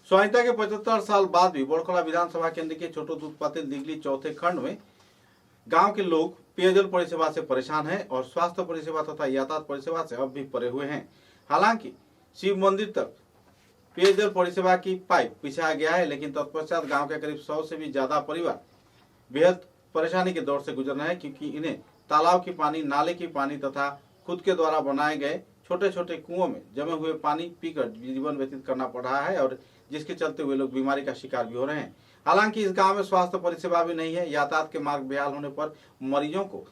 स्वाधीनता के 75 साल बाद भी बड़खला विधानसभा केंद्र के छोटो दूधपातिल दिगली चौथे खंड में गांव के लोग पेयजल परिसेवा से परेशान हैं और स्वास्थ्य परिसेवा तथा यातायात परिसेवा से अब भी परे हुए हैं। हालांकि शिव मंदिर तक पेयजल परिसेवा की पाइप बिछाया गया है, लेकिन तत्पश्चात गांव के करीब 100 से भी ज्यादा परिवार बेहद परेशानी के दौर से गुजर रहे हैं, क्योंकि इन्हें तालाब की पानी, नाले की पानी तथा खुद के द्वारा बनाए गए छोटे छोटे कुओं में जमे हुए पानी पीकर जीवन व्यतीत करना पड़ रहा है, और जिसके चलते वे लोग बीमारी का शिकार भी हो रहे हैं। हालांकि इस गांव में स्वास्थ्य परिसेवा भी नहीं है। यातायात के मार्ग बेहाल होने पर मरीजों को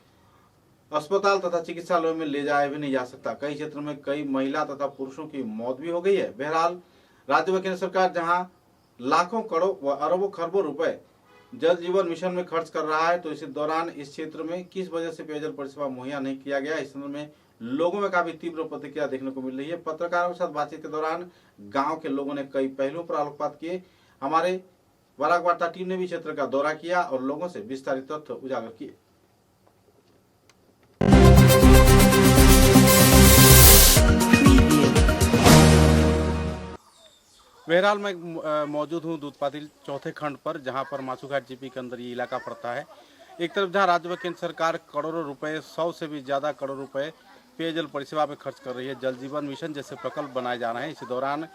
अस्पताल तथा चिकित्सालयों में ले जाया भी नहीं जा सकता। कई क्षेत्रों में कई महिला तथा पुरुषों की मौत भी हो गई है। बहरहाल राज्य व केंद्र सरकार जहां लाखों करोड़ व अरबों खरबों रुपए जल जीवन मिशन में खर्च कर रहा है, तो इसी दौरान इस क्षेत्र में किस वजह से पेयजल परिसेवा मुहैया नहीं किया गया, इस संदर्भ में लोगों में काफी तीव्र प्रतिक्रिया देखने को मिल रही है। पत्रकारों के साथ बातचीत के दौरान गांव के लोगों ने कई पहलुओं पर आलोकपात किए। हमारे बराक वार्ता टीम ने भी क्षेत्र का दौरा किया और लोगों से विस्तारित तथ्य उजागर किए। बहरहाल मैं मौजूद हूँ दूधपातिल चौथे खंड पर, जहाँ पर माछूघाट जीपी के अंदर ये इलाका पड़ता है। एक तरफ जहाँ राज्य व केंद्र सरकार करोड़ों रुपए, 100 से भी ज़्यादा करोड़ रुपए पेयजल परिसेवा में खर्च कर रही है। जल जीवन मिशन जैसे प्रकल्प बनाए जा रहे हैं। इसी दौरान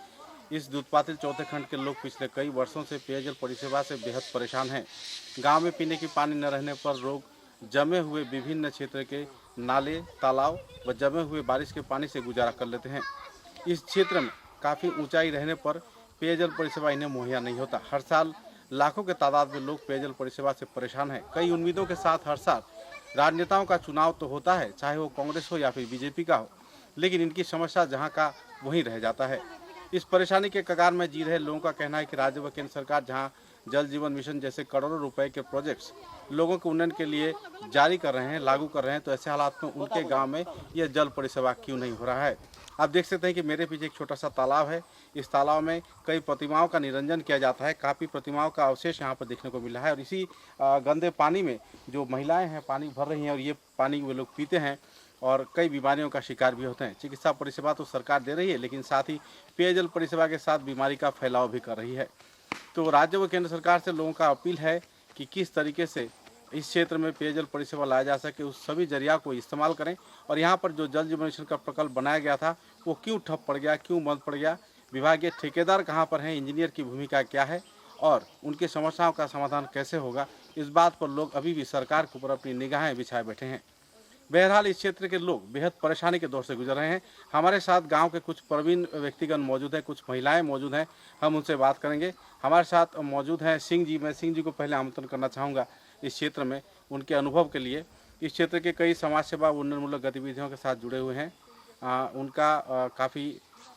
इस दूधपातिल चौथे खंड के लोग पिछले कई वर्षों से पेयजल परिसेवा से बेहद परेशान हैं। गाँव में पीने की पानी न रहने पर लोग जमे हुए विभिन्न क्षेत्र के नाले, तालाब व जमे हुए बारिश के पानी से गुजारा कर लेते हैं। इस क्षेत्र में काफ़ी ऊंचाई रहने पर पेयजल परिसेवा इन्हें मुहैया नहीं होता। हर साल लाखों के तादाद में लोग पेयजल परिसेवा से परेशान हैं। कई उम्मीदों के साथ हर साल राजनेताओं का चुनाव तो होता है, चाहे वो कांग्रेस हो या फिर बीजेपी का हो, लेकिन इनकी समस्या जहां का वहीं रह जाता है। इस परेशानी के कगार में जी रहे लोगों का कहना है कि राज्य व केंद्र सरकार जहां जल जीवन मिशन जैसे करोड़ों रुपए के प्रोजेक्ट्स लोगों के उन्नयन के लिए जारी कर रहे हैं, लागू कर रहे हैं, तो ऐसे हालात में उनके गाँव में यह जल परिसेवा क्यों नहीं हो रहा है। आप देख सकते हैं कि मेरे पीछे एक छोटा सा तालाब है। इस तालाब में कई प्रतिमाओं का निरंजन किया जाता है। काफ़ी प्रतिमाओं का अवशेष यहाँ पर देखने को मिला है, और इसी गंदे पानी में जो महिलाएं हैं पानी भर रही हैं, और ये पानी वे लोग पीते हैं और कई बीमारियों का शिकार भी होते हैं। चिकित्सा परिसेवा तो सरकार दे रही है, लेकिन साथ ही पेयजल परिसेवा के साथ बीमारी का फैलाव भी कर रही है। तो राज्य व केंद्र सरकार से लोगों का अपील है कि किस तरीके से इस क्षेत्र में पेयजल परिसेवा लाया जा सके, उस सभी जरिया को इस्तेमाल करें। और यहाँ पर जो जल जीवन मिशन का प्रकल्प बनाया गया था वो क्यों ठप पड़ गया, क्यों बंद पड़ गया, विभागीय ठेकेदार कहाँ पर हैं, इंजीनियर की भूमिका क्या है और उनकी समस्याओं का समाधान कैसे होगा, इस बात पर लोग अभी भी सरकार के ऊपर अपनी निगाहें बिछाए बैठे हैं। बहरहाल इस क्षेत्र के लोग बेहद परेशानी के दौर से गुजर रहे हैं। हमारे साथ गांव के कुछ प्रवीण व्यक्तिगण मौजूद हैं, कुछ महिलाएं मौजूद हैं, हम उनसे बात करेंगे। हमारे साथ मौजूद हैं सिंह जी। मैं सिंह जी को पहले आमंत्रण करना चाहूँगा इस क्षेत्र में उनके अनुभव के लिए। इस क्षेत्र के कई समाज सेवा उन्नयनमूलक गतिविधियों के साथ जुड़े हुए हैं। उनका काफ़ी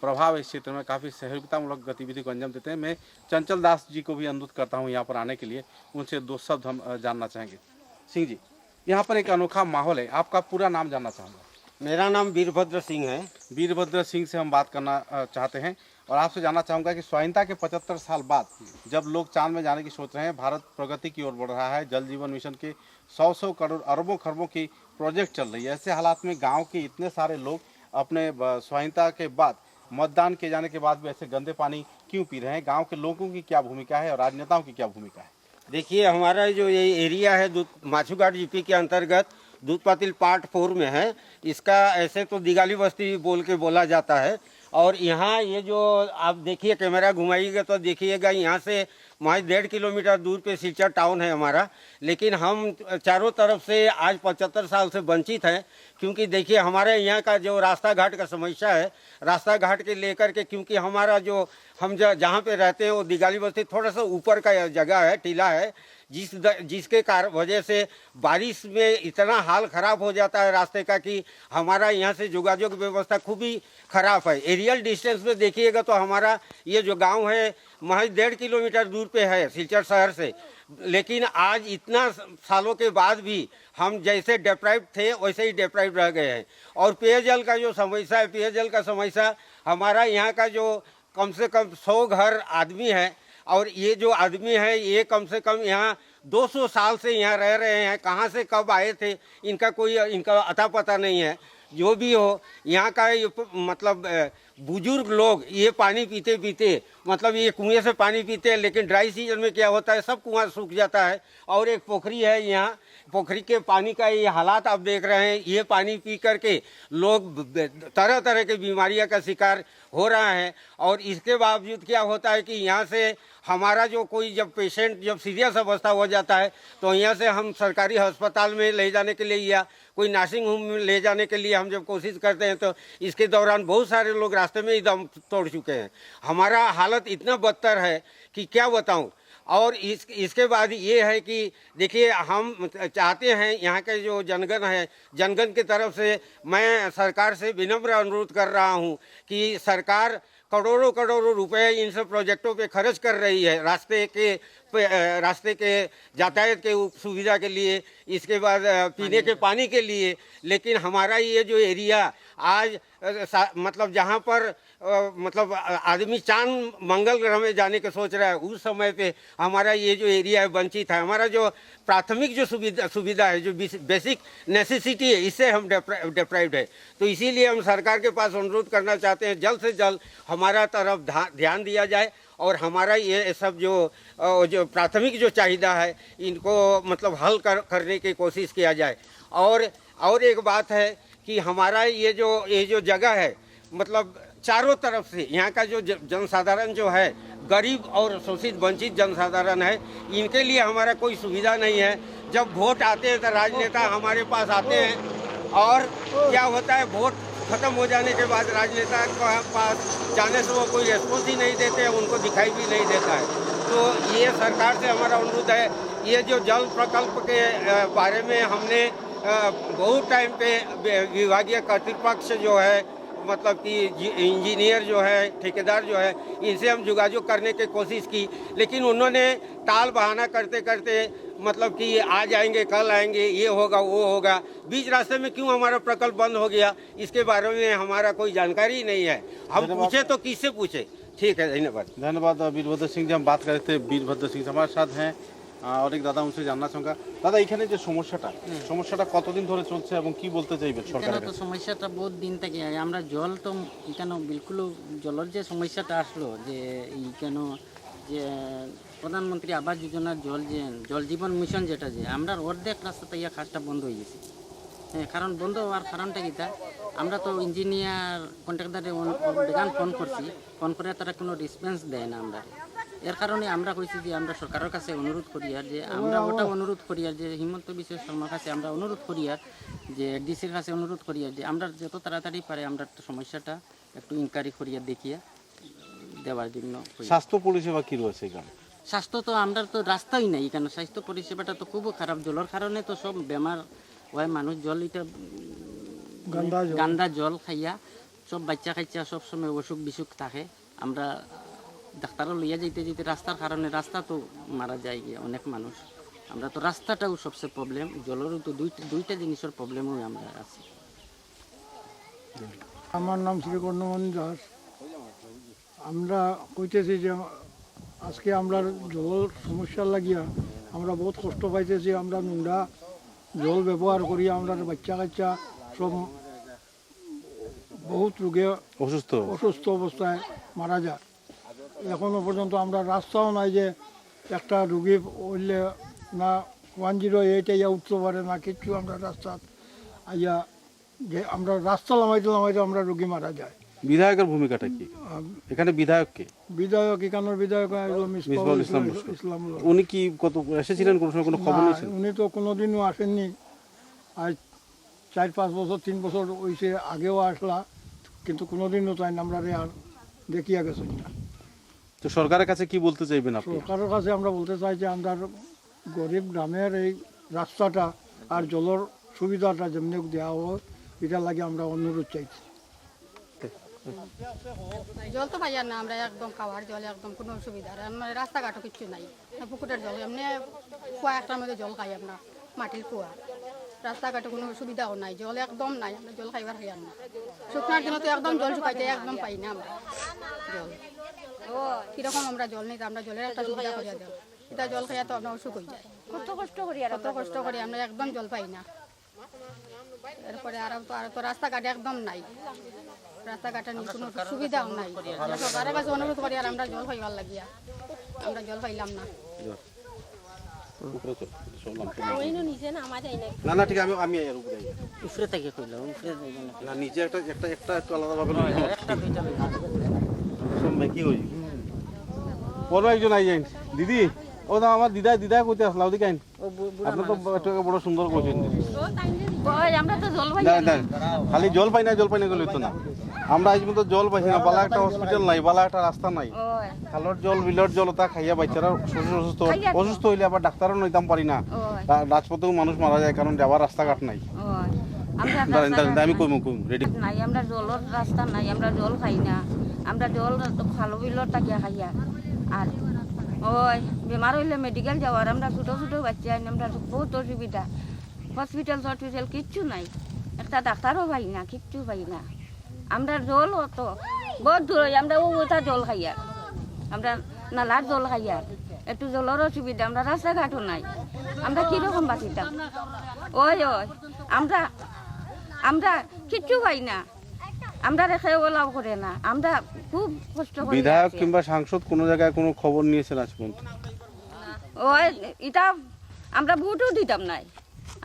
प्रभाव इस क्षेत्र में, काफ़ी सहयोगितामूलक गतिविधि को अंजाम देते हैं। मैं चंचल दास जी को भी अनुरोध करता हूँ यहाँ पर आने के लिए, उनसे दो शब्द हम जानना चाहेंगे। सिंह जी, यहाँ पर एक अनोखा माहौल है, आपका पूरा नाम जानना चाहूँगा। मेरा नाम वीरभद्र सिंह है। वीरभद्र सिंह से हम बात करना चाहते हैं और आपसे जानना चाहूँगा कि स्वाधीनता के 75 साल बाद जब लोग चांद में जाने की सोच रहे हैं, भारत प्रगति की ओर बढ़ रहा है, जल जीवन मिशन के 100 करोड़ अरबों खरबों की प्रोजेक्ट चल रही है, ऐसे हालात में गाँव के इतने सारे लोग अपने स्वाधीनता के बाद मतदान किए जाने के बाद भी ऐसे गंदे पानी क्यों पी रहे हैं? गाँव के लोगों की क्या भूमिका है और राजनेताओं की क्या भूमिका है? देखिए, हमारा जो ये एरिया है माछूघाट जीपी के अंतर्गत दूधपातिल पार्ट 4 में है। इसका ऐसे तो दिगाली बस्ती बोल के बोला जाता है। और यहाँ ये जो आप देखिए, कैमरा घुमाइएगा तो देखिएगा, यहाँ से महज 1.5 किलोमीटर दूर पे सिलचर टाउन है हमारा। लेकिन हम चारों तरफ से आज 75 साल से वंचित हैं, क्योंकि देखिए हमारे यहाँ का जो रास्ता घाट का समस्या है, रास्ता घाट के लेकर के, क्योंकि हमारा जो हम जहाँ पे रहते हैं वो दिगाली बस्ती थोड़ा सा ऊपर का जगह है, टीला है, जिसके कारण वजह से बारिश में इतना हाल खराब हो जाता है रास्ते का कि हमारा यहाँ से योगायोग व्यवस्था खूब ही खराब है। एरियल डिस्टेंस में देखिएगा तो हमारा ये जो गांव है महज 1.5 किलोमीटर दूर पे है सिलचर शहर से। लेकिन आज इतना सालों के बाद भी हम जैसे डिप्राइव्ड थे वैसे ही डिप्राइव्ड रह गए हैं। और पेयजल का जो समस्या है, पेयजल का समस्या हमारा यहाँ का जो कम से कम 100 घर आदमी है, और ये जो आदमी है ये कम से कम यहाँ 200 साल से यहाँ रह रहे हैं। कहाँ से कब आए थे इनका अता पता नहीं है। जो भी हो, यहाँ का मतलब बुजुर्ग लोग ये पानी पीते पीते मतलब ये कुएं से पानी पीते हैं, लेकिन ड्राई सीजन में क्या होता है सब कुआं सूख जाता है। और एक पोखरी है यहाँ, पोखरी के पानी का ये हालात आप देख रहे हैं। ये पानी पी करके लोग तरह तरह के बीमारियों का शिकार हो रहा है। और इसके बावजूद क्या होता है कि यहाँ से हमारा जो कोई जब पेशेंट जब सीरियस अवस्था हो जाता है तो यहाँ से हम सरकारी अस्पताल में ले जाने के लिए या कोई नर्सिंग होम में ले जाने के लिए हम जब कोशिश करते हैं तो इसके दौरान बहुत सारे लोग रास्ते में ही दम तोड़ चुके हैं। हमारा हालत इतना बदतर है कि क्या बताऊं। और इसके बाद ये है कि देखिए हम चाहते हैं यहाँ के जो जनगण है, जनगण की तरफ से मैं सरकार से विनम्र अनुरोध कर रहा हूँ कि सरकार करोड़ों करोड़ों रुपए इन सब प्रोजेक्टों पे खर्च कर रही है, रास्ते के यातायात के सुविधा के लिए, इसके बाद पीने के पानी के लिए। लेकिन हमारा ये जो एरिया आज मतलब जहाँ पर मतलब आदमी चांद मंगल ग्रह में जाने के सोच रहा है, उस समय पे हमारा ये जो एरिया है वंचित है। हमारा जो प्राथमिक जो सुविधा है, जो बेसिक नेसेसिटी है, इससे हम डिप्राइव्ड है। तो इसीलिए हम सरकार के पास अनुरोध करना चाहते हैं जल्द से जल्द हमारा तरफ ध्यान दिया जाए और हमारा ये सब जो प्राथमिक जो चाहिदा है इनको मतलब हल करने की कोशिश किया जाए। और एक बात है कि हमारा ये जो जगह है मतलब चारों तरफ से यहाँ का जो जनसाधारण जो है गरीब और शोषित वंचित जनसाधारण है, इनके लिए हमारा कोई सुविधा नहीं है। जब वोट आते हैं तो राजनेता हमारे पास आते हैं और क्या होता है वोट खत्म हो जाने के बाद राजनेता के पास जाने से वो कोई रिस्पॉन्स ही नहीं देते हैं, उनको दिखाई भी नहीं देता है। तो ये सरकार से हमारा अनुरोध है, ये जो जल प्रकल्प के बारे में हमने बहुत टाइम पे विभागीय कर्तृपक्ष जो है मतलब कि इंजीनियर जो है, ठेकेदार जो है, इनसे हम जोगाजोग करने की कोशिश की, लेकिन उन्होंने टाल बहाना करते करते मतलब कि आ जाएंगे, कल आएंगे, ये होगा वो होगा। बीच रास्ते में क्यों हमारा प्रकल्प बंद हो गया इसके बारे में हमारा कोई जानकारी नहीं है। हम पूछे तो किससे पूछे। ठीक है, धन्यवाद। धन्यवाद वीरभद्र सिंह जी। हम बात कर रहे थे वीरभद्र सिंह हमारे साथ हैं और एक দাদা उनसे जानना चाहूँगा। দাদা এখানে যে সমস্যাটা কতদিন ধরে চলছে এবং কি বলতে চাইবেন সরকারের তো সমস্যাটা বহুত দিন থেকে আমরা জল তো এখানে বিলকুল জলের যে সমস্যাটা আসলো যে কেন যে প্রধানমন্ত্রী আবাস যোজনার জল জীবন মিশন যেটা যে আমরা অর্ধেক রাস্তাতে ইয়া কাজটা বন্ধ হয়ে গেছে। হ্যাঁ, কারণ বন্ধ হওয়ার কারণটা কিটা আমরা তো ইঞ্জিনিয়ার কন্ট্রাক্টরে ফোন করছি, ফোন করে তারা কোনো রেসপন্স দেয় না আমরা। এর কারণে আমরা কইছি যে আমরা সরকারের কাছে অনুরোধ করি আর যে আমরা ওটা অনুরোধ করি আর যে হিমন্ত বিশ্ব শর্মার কাছে আমরা অনুরোধ করি আর যে ডিসির কাছে অনুরোধ করি আর যে আমরা যত তাড়াতাড়ি পারে আমরা সমস্যাটা একটু ইনকোয়ারি করিয়া দেখিয়া দেওয়ার জন্য। স্বাস্থ্য পরিষেবা কি রয়েছে এখানে? স্বাস্থ্য তো আমরা তো রাস্তাই নাই এখানে, স্বাস্থ্য পরিষেবাটা তো খুব খারাপ। জলের কারণে তো সব বেমার হয় মানুষ, জল এটা গান্দা জল খাইয়া সব বাচ্চা কাচ্চা সব সময় অসুখ বিসুখ থাকে। আমরা ডাক্তারও লইয়া যেতে রাস্তার কারণে রাস্তা তো মারা যায় গিয়ে অনেক মানুষ। আমরা তো রাস্তাটাও সবচেয়ে প্রবলেম, জলেরও তো দুইটা জিনিসের প্রবলেমও আমরা আছি। আমার নাম শ্রী কর্ণমোহন দাস। আমরা কইতেছি যে আজকে আমরা জল সমস্যার লাগিয়া আমরা বহুত কষ্ট পাইতেছি। আমরা নোংরা জল ব্যবহার করি, আমরা বাচ্চা কাচ্চা সব বহুত রোগে অসুস্থ অবস্থায় মারা যায়। এখনো পর্যন্ত আমরা রাস্তাও নাই যে একটা রুগী হইলে না 108 ইয়া উঠতে পারে না কিচ্ছু। আমরা রাস্তা আইয়া যে আমরা রাস্তা নামাইতে আমরা রুগী মারা যায়। বিধায়কের ভূমিকাটা কি এখানে? বিধায়ক এখানের বিধায়ক মিসবাহুল ইসলাম, উনি কি কত এসেছিলেন? কোনো সময় কোনো খবর নিয়েছেন? উনি তো কোনোদিনও আসেননি। আজ 4-5 বছর 3 বছর হয়েছে, আগেও আসলা কিন্তু কোনোদিনও তাই আমরা আর দেখিয়া গেছি না। তো সরকারের কাছে কি বলতে চাইবেন আপনি? সরকারের কাছে আমরা বলতে চাই যে আমরা গরিব গ্রামের এই রাস্তাটা আর জলের সুবিধাটা যেমনি দেওয়া হয় এটা লাগে আমরা অনুরোধ চাইছি। জল তো পাই না আমরা, একদম খাওয়ার জল একদম কোনো সুবিধা মানে রাস্তাঘাটও কিচ্ছু নাই। পুকুরের জল এমনি কুয়া একটার মধ্যে জল খাই আমরা, মাটির কুয়া। রাস্তাঘাটে কোনো সুবিধাও নাই, জল একদম নাই। আমরা জল খাইবার খাই না, শুকনার দিনে তো একদম জল শুকাইতে একদম পাই না আমরা জল। কিরকম আমরা জল নিই, আমরা জলের একটা সুবিধা করিয়া দেব। এটা জল খাইয়া তো আমরা অসুখ হয়ে যায়, কত কষ্ট করি আমরা একদম জল পাই না। এরপরে আর তো রাস্তাঘাটে একদম নাই। রাস্তাঘাটে নিয়ে কোনো সুবিধাও নাই আমরা সরকারের কাছে অনুরোধ করি আর আমরা জল পাইবার লাগিয়া আমরা জল পাইলাম না না না ঠিক আছে আমি এর উপরে উপরে থেকে কইলাম উপরে যাইবেন না না নিচে একটা একটু আলাদা ভাবে একটা দুইটা লইলাম সব কি হই বড় একজন আই যাই দিদি ও না আমার দিদা কইতে আসলা ওদিকে আইন আপনি তো একটু বড় সুন্দর কইছেন আমরা তো জল পাই না খালি জল পাই না গেলে তো না আমরা আজ পর্যন্ত জল পাইছি না বালা একটা হসপিটাল নাই বালা একটা রাস্তা নাই খালর জল বিলর জল তা খাইয়া বাচ্চারা অসুস্থ হইলে আবার ডাক্তারও নইতাম পারি না রাজপথেও মানুষ মারা যায় কারণ যাওয়ার রাস্তাঘাট নাই আমি কইমু রেডি নাই আমরা জলের রাস্তা নাই আমরা জল খাই না আমরা জল খালো বিলর টাকিয়া খাইয়া আর ওই বেমার হইলে মেডিকেল যাওয়ার আমরা ছোট ছোট বাচ্চা আমরা বহুত অসুবিধা হসপিটাল কিচ্ছু নাই একটা ডাক্তারও পাই না কিচ্ছু পাই না আমরা জল অত বহুত দূর আমরা ওটা জল খাইয়া আমরা নালার জল খাইয়া একটু জলের অসুবিধা আমরা রাস্তাঘাটও নাই আমরা কিরকম বাঁচিতাম ওই আমরা আমরা কিচ্ছু পাই না আমরা রেখে ওলাও করে না আমরা খুব কষ্ট করি বিধায়ক কিংবা সাংসদ কোনো জায়গায় কোনো খবর নিয়েছেন আজ পর্যন্ত ওই এটা আমরা ভোটও দিতাম নাই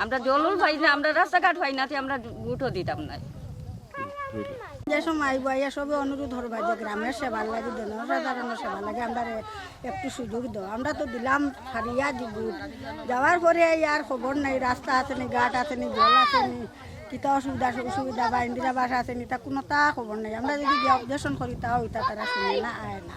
আমরা জলও পাই না আমরা রাস্তাঘাট পাই না আমরা ভোটও দিতাম নাই যে সময় আইয়া সবে অনুরোধ হরবা যে গ্রামের সেবার লাগে জনসাধারণের সেবা লাগে আমরা একটু সুযোগ দাও আমরা তো দিলাম হারিয়া দিব যাওয়ার পরে আর খবর নাই রাস্তা আসেনি ঘাট আসেনি জল আসেনি কিতা অসুবিধা বা ইন্দিরা বাস আসেনি তা কোনো তা খবর নাই আমরা যদি অবজেকশন করি তাও ওইটা তারা শুনে না আয় না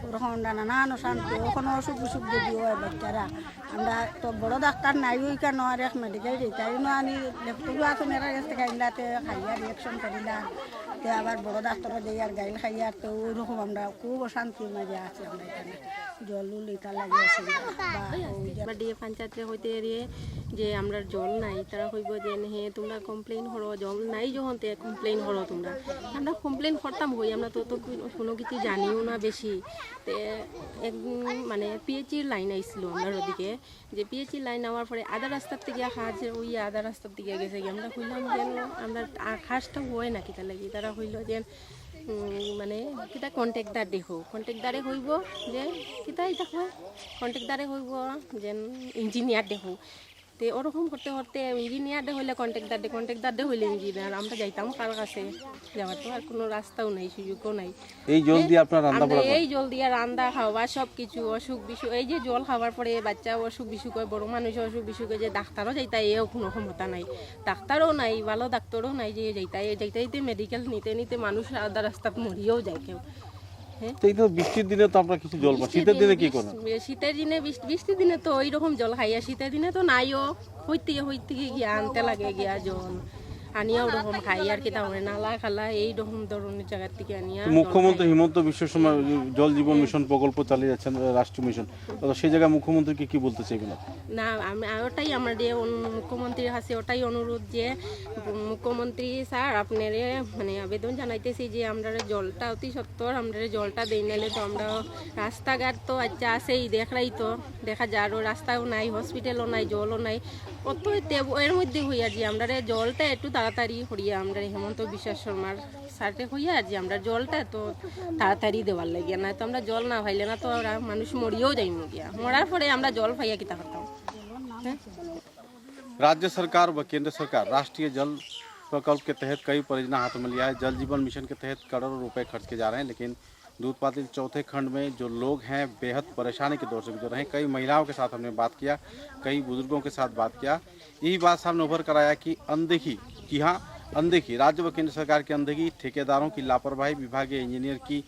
ওরকম নানান অশান্তি ওখানে অসুখ বিসুখ যদি হয় বাচ্চারা আমরা তো বড় ডাক্তার নাই ওই কেন আর এক মেডিকেল যেটাই না আনি লেপটপও আসুন এরা গেছে খাইলাতে খাইয়া রিয়েকশন করিলাম তে আবার বড় ডাক্তারও যাই আর গাইল খাইয়া তো ওইরকম আমরা খুব অশান্তির মাঝে আছি আমরা এখানে জল লিটা লাগে অসুবিধা ডিএ পঞ্চায়েতের হইতে এরিয়ে যে আমরা জল নাই তারা কইব যে হে তোমরা কমপ্লেন করো জল নাই যখন তে কমপ্লেন করো তোমরা আমরা কমপ্লেন করতাম হই আমরা তো কোনো কিছু জানিও না বেশি তে এক মানে পিএইচির লাইন আইছিল আমরা ওদিকে যে পিএইচির লাইন নেওয়ার পরে আধা রাস্তার থেকে খাস ওই আধা রাস্তার দিকে গেছে আমরা কইলাম যে আমরা খাসটা হয় না কিতা লাগি তারা হইল যে মানে কিতা কন্ট্রাক্টদার দেখো কন্ট্রাক্টদারে হইব যে কিতা এটা হয় কন্ট্রাক্টদারে হইব যেন ইঞ্জিনিয়ার দেখো তে ওরকম করতে করতে ইঞ্জিনিয়ার দে হইলে কন্ট্রাক্টদার দে হইলে ইঞ্জিনিয়ার আমরা যাইতাম কার কাছে যাওয়ার তো আর কোনো রাস্তাও নাই সুযোগও নাই এই জল দিয়ে আপনার রান্না আমরা এই জল দিয়ে রান্না খাওয়া সব কিছু অসুখ বিসুখ এই যে জল খাওয়ার পরে বাচ্চা অসুখ বিসুখ হয় বড় মানুষ অসুখ বিসুখ হয় যে ডাক্তারও যাইতা এও কোনো ক্ষমতা নাই ডাক্তারও নাই ভালো ডাক্তারও নাই যে যাইতে মেডিকেল নিতে মানুষ আধা রাস্তাত মরিয়েও যায় কেউ এই তো বৃষ্টির দিনে তো আমরা কিছু জল পাই শীতের দিনে কি করেন শীতের দিনে বৃষ্টির দিনে তো ওই রকম জল খাইয়া শীতের দিনে তো নাইও হইতে গিয়া আনতে লাগে গিয়া জল আনিয়া ওরকম খাই আর কি তাহলে নালা খালা এই রকম ধরনের জায়গার থেকে আনিয়া মুখ্যমন্ত্রী হিমন্ত বিশ্ব শর্মা জল জীবন মিশন প্রকল্প চালিয়ে যাচ্ছেন রাষ্ট্রীয় মিশন তো সেই জায়গায় মুখ্যমন্ত্রীকে কি বলতে চাইবেন না আমি ওটাই আমাদের মুখ্যমন্ত্রীর কাছে ওটাই অনুরোধ যে মুখ্যমন্ত্রী স্যার আপনার মানে আবেদন জানাইতেছি যে আমরা জলটা অতি সত্তর আমরা জলটা দেই নাইলে তো আমরা রাস্তাঘাট তো আচ্ছা আছেই দেখা যায় আরও রাস্তাও নাই হসপিটালও নাই জলও নাই অত এর মধ্যে হইয়া যে আমরা জলটা একটু তাড়াতাড়ি হইয়া আমরা হেমন্ত বিশ্ব শর্মার সার্টে হইয়া যে আমরা জলটা তো তাড়াতাড়ি দেওয়ার লাগিয়া না তো আমরা জল না পাইলে না তো আমরা মানুষ মরিয়েও যাই মরার পরে আমরা জল পাইয়া কিতা করতাম राज्य सरकार व केंद्र सरकार राष्ट्रीय जल प्रकल्प के तहत कई परियोजना हाथ में लिया है जल जीवन मिशन के तहत करोड़ों रुपए खर्च किए जा रहे हैं लेकिन दूध पातिल चौथे खंड में जो लोग हैं बेहद परेशानी के दौर से गुजर रहे हैं कई महिलाओं के साथ हमने बात किया कई बुजुर्गों के साथ बात किया यही बात सामने उभर कर आया कि अनदेखी कि हाँ अनदेखी राज्य व केंद्र सरकार की अनदेखी ठेकेदारों की लापरवाही विभागीय इंजीनियर की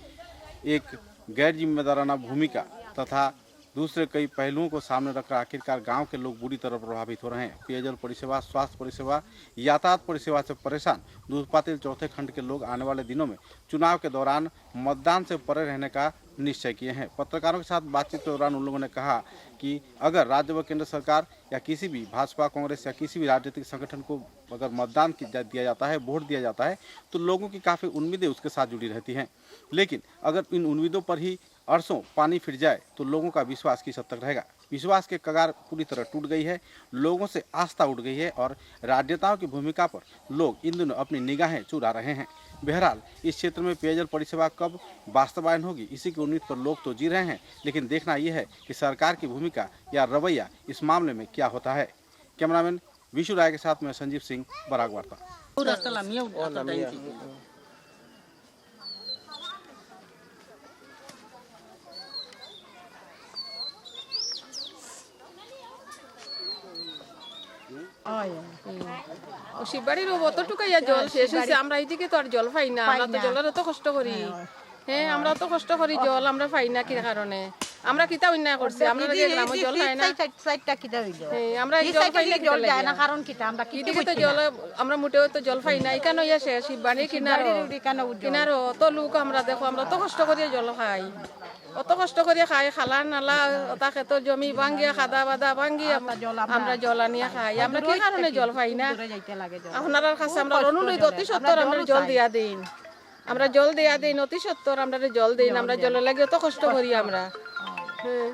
एक गैर जिम्मेदाराना भूमिका तथा दूसरे कई पहलुओं को सामने रखकर आखिरकार गांव के लोग बुरी तरह प्रभावित हो रहे हैं पेयजल परिसेवा स्वास्थ्य परिसेवा यातायात परिसेवा से परेशान दूध पातिल चौथे खंड के लोग आने वाले दिनों में चुनाव के दौरान मतदान से परे रहने का निश्चय किए हैं पत्रकारों के साथ बातचीत के दौरान उन लोगों ने कहा कि अगर राज्य व केंद्र सरकार या किसी भी भाजपा कांग्रेस या किसी भी राजनीतिक संगठन को अगर मतदान दिया जाता है वोट दिया जाता है तो लोगों की काफ़ी उम्मीदें उसके साथ जुड़ी रहती हैं लेकिन अगर इन उम्मीदों पर ही अरसों पानी फिर जाए तो लोगों का विश्वास किस हद तक रहेगा विश्वास के कगार पूरी तरह टूट गई है लोगों से आस्था उठ गई है और राजनेताओं की भूमिका पर लोग इन दिनों अपनी निगाहें चुरा रहे हैं बहरहाल इस क्षेत्र में पेयजल परिसेवा कब वास्तवायन होगी इसी की उम्मीद पर लोग तो जी रहे हैं, लेकिन देखना यह है कि सरकार की भूमिका या रवैया इस मामले में क्या होता है। कैमरामैन विशु राय के साथ मैं संजीव सिंह, बराक वार्ता। শিববাড়ির অতটুকু জল শেষ হয়েছে, আমরা এইদিকে তো আর জল পাই না, আমরা তো জলের অত কষ্ট করি। হ্যাঁ, আমরা তো কষ্ট করি, জল আমরা পাই না কি কারণে? আমরা কিতা অন্যায় করছি? আমরা যে গ্রামে জল পাই না, আমরা এই জল পাই না, জল যায় না কারণ কিতা? আমরা কিদিকে তো জল, আমরা মোটেও তো জল পাই না। এখানে এসে শিববাড়ির কিনারো অত লোক, আমরা দেখো আমরা তো কষ্ট করিয়া জল খাই, অত কষ্ট করিয়া খাই, খালা নালা ওটা ক্ষেত জমি ভাঙ্গিয়া খাদা বাদা ভাঙ্গিয়া আমরা জল আনিয়া খাই। আমরা কি কারণে জল পাই না? আপনার কাছে আমরা অনুরোধ অতি সত্তর আমরা জল দিয়া দিন, আমরা জল দিয়া দিন, অতি সত্তর আমরা জল দিন, আমরা জলের লাগে অত কষ্ট করি আমরা। হ্যাঁ।